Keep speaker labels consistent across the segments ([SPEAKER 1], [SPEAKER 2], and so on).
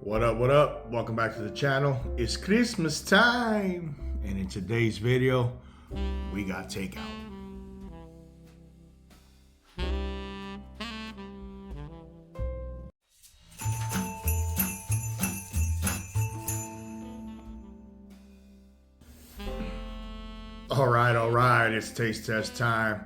[SPEAKER 1] What up, what up? Welcome back to the channel. It's Christmas time, and in today's video, we got takeout. All right, it's taste test time.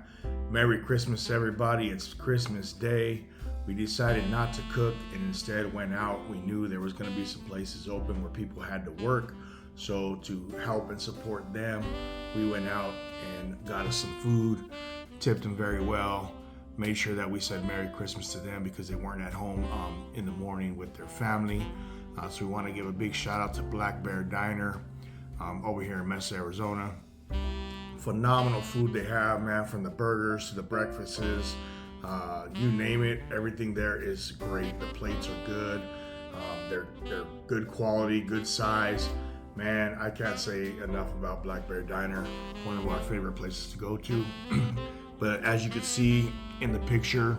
[SPEAKER 1] Merry Christmas, everybody. It's Christmas Day. We decided not to cook and instead went out. We knew there was going to be some places open where people had to work. So to help and support them, we went out and got us some food, tipped them very well, made sure that we said Merry Christmas to them because they weren't at home in the morning with their family. So we want to give a big shout out to Black Bear Diner over here in Mesa, Arizona. Phenomenal food they have, man, from the burgers to the breakfasts. You name it, everything there is great. The plates are good. They're good quality, good size. Man, I can't say enough about Black Bear Diner, one of our favorite places to go to. But as you can see in the picture,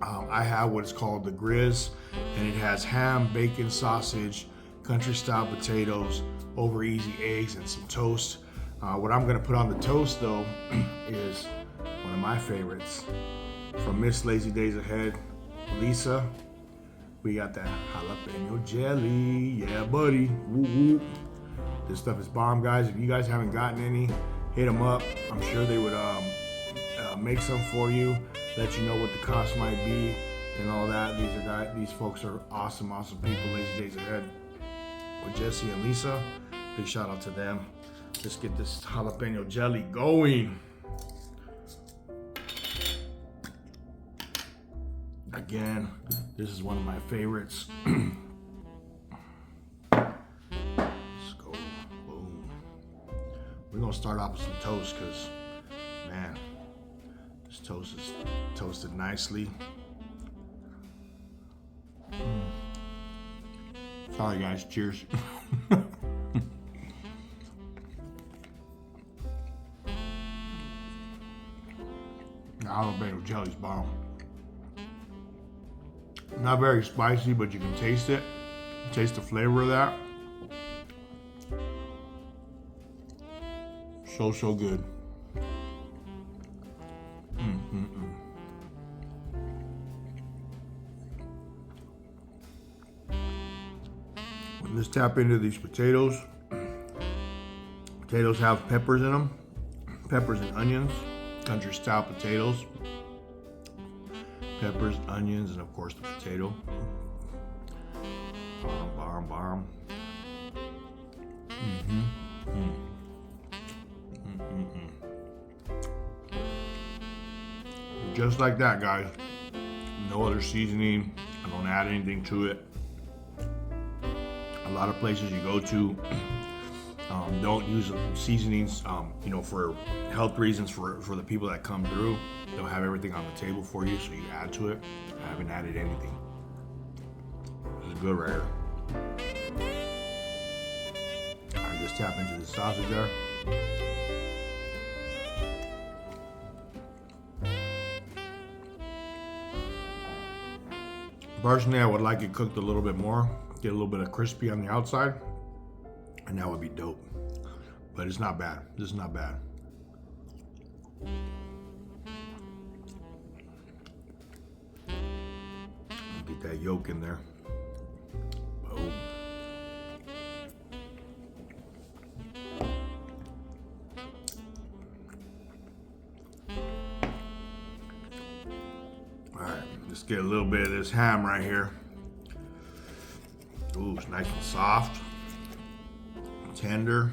[SPEAKER 1] I have what is called the Grizz, and it has ham, bacon, sausage, country style potatoes, over easy eggs, and some toast. What I'm gonna put on the toast though is one of my favorites from Miss Lazy Days Ahead, Lisa. We got that jalapeno jelly, yeah buddy, woo woo. This stuff is bomb, guys. If you guys haven't gotten any, hit them up. I'm sure they would make some for you, let you know what the cost might be and all that. These folks are awesome people. Lazy Days Ahead with Jesse and Lisa. Big shout out to them. Let's get this jalapeno jelly going. Again, this is one of my favorites. Let's go. Boom. We're gonna start off with some toast because, man, this toast is toasted nicely. Sorry guys, cheers. The jalapeno jelly's bomb. Not very spicy, but you can taste it. Taste the flavor of that. So good. Let's tap into these potatoes. Potatoes have peppers in them. Peppers and onions. Country style potatoes. Peppers, onions, and of course the potato. Bomb. Just like that, guys. No other seasoning. I don't add anything to it. A lot of places you go to don't use seasonings, for health reasons for the people that come through. They'll have everything on the table for you, so you add to it. I haven't added anything. This is good right here. All right, just tap into the sausage there. Personally, I would like it cooked a little bit more. Get a little bit of crispy on the outside, and that would be dope. But it's not bad. This is not bad. Get that yolk in there. Boom. All right, let's get a little bit of this ham right here. Ooh, it's nice and soft, tender.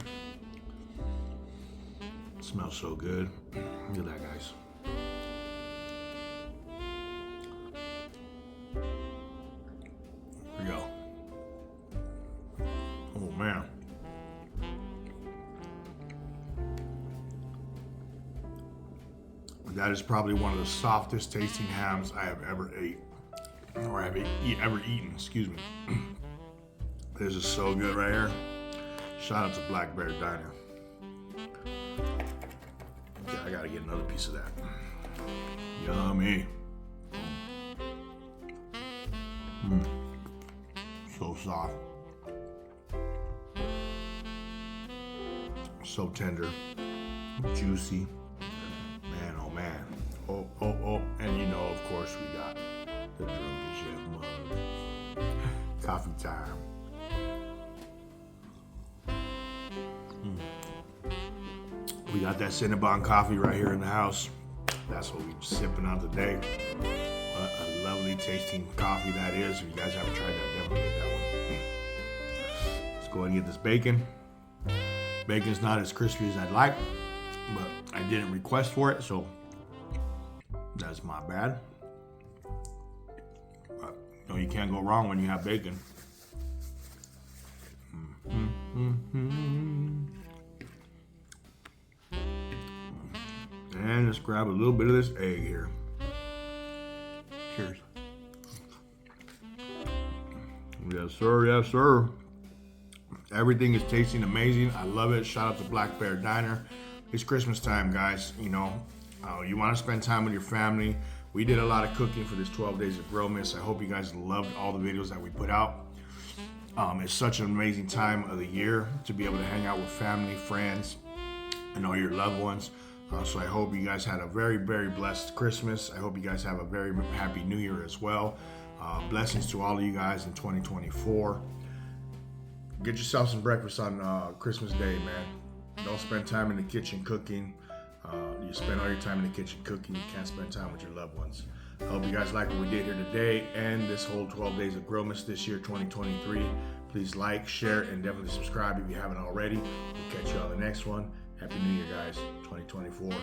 [SPEAKER 1] It smells so good. Look at that, guys. Here we go. Oh man. That is probably one of the softest tasting hams I have ever ever eaten, excuse me. This is so good right here. Shout out to Black Bear Diner. Okay, I gotta get another piece of that. Yummy. So soft. So tender, juicy. Man, oh man. Oh. And you know, of course, we got the Drunken Chef mug. Coffee time. We got that Cinnabon coffee right here in the house. That's what we're sipping on today. What a lovely tasting coffee that is. If you guys haven't tried that, definitely get that one. Let's go ahead and get this bacon. Bacon's not as crispy as I'd like, but I didn't request for it, so that's my bad. But you know, you can't go wrong when you have bacon. And let's grab a little bit of this egg here. Cheers. Yes, sir. Yes, sir. Everything is tasting amazing. I love it. Shout out to Black Bear Diner. It's Christmas time, guys. You know, you want to spend time with your family. We did a lot of cooking for this 12 Days of Grillmas. I hope you guys loved all the videos that we put out. It's such an amazing time of the year to be able to hang out with family, friends, and all your loved ones. So I hope you guys had a very, very blessed Christmas. I hope you guys have a very happy New Year as well. Blessings to all of you guys in 2024. Get yourself some breakfast on Christmas Day, man. Don't spend time in the kitchen cooking. You spend all your time in the kitchen cooking. You can't spend time with your loved ones. I hope you guys like what we did here today and this whole 12 Days of Grillmas this year, 2023. Please like, share, and definitely subscribe if you haven't already. We'll catch you on the next one. Happy New Year, guys. 2024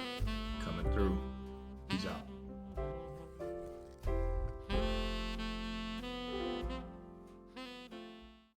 [SPEAKER 1] coming through. Peace out.